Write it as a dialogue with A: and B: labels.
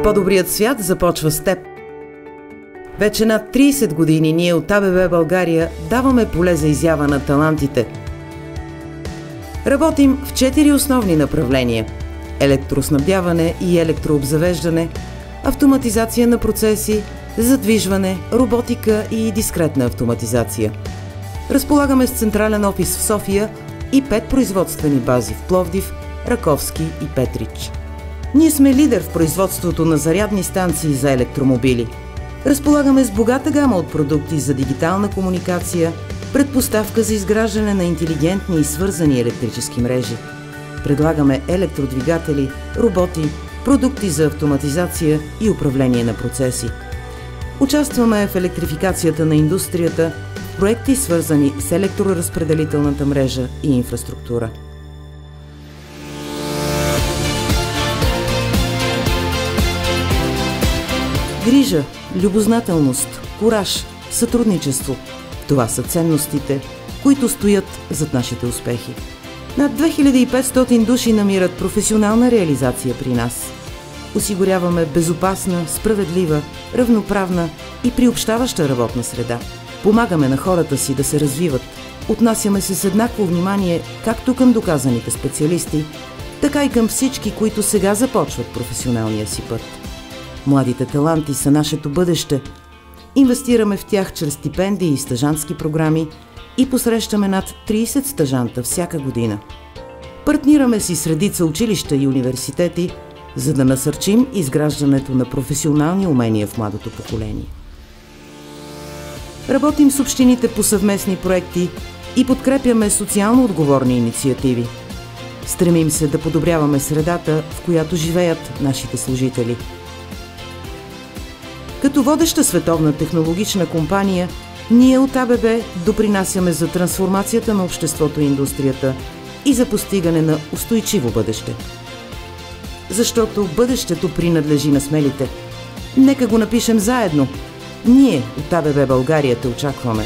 A: По-добрият свят започва с теб. Вече над 30 години ние от АББ България даваме поле за изява на талантите. Работим в 4 основни направления – електроснабдяване и електрообзавеждане, автоматизация на процеси, задвижване, роботика и дискретна автоматизация. Разполагаме с централен офис в София и 5 производствени бази в Пловдив, Раковски и Петрич. Ние сме лидер в производството на зарядни станции за електромобили. Разполагаме с богата гама от продукти за дигитална комуникация, предпоставка за изграждане на интелигентни и свързани електрически мрежи. Предлагаме електродвигатели, роботи, продукти за автоматизация и управление на процеси. Участваме в електрификацията на индустрията, в проекти свързани с електроразпределителната мрежа и инфраструктура. Грижа, любознателност, кураж, сътрудничество – това са ценностите, които стоят зад нашите успехи. Над 2500 души намират професионална реализация при нас. Осигуряваме безопасна, справедлива, равноправна и приобщаваща работна среда. Помагаме на хората си да се развиват. Отнасяме се с еднакво внимание както към доказаните специалисти, така и към всички, които сега започват професионалния си път. Младите таланти са нашето бъдеще. Инвестираме в тях чрез стипендии и стажантски програми и посрещаме над 30 стажанта всяка година. Партнираме си с редица училища и университети, за да насърчим изграждането на професионални умения в младото поколение. Работим с общините по съвместни проекти и подкрепяме социално отговорни инициативи. Стремим се да подобряваме средата, в която живеят нашите служители. Като водеща световна технологична компания, ние от АББ допринасяме за трансформацията на обществото и индустрията и за постигане на устойчиво бъдеще. Защото бъдещето принадлежи на смелите. Нека го напишем заедно. Ние от АББ България те очакваме.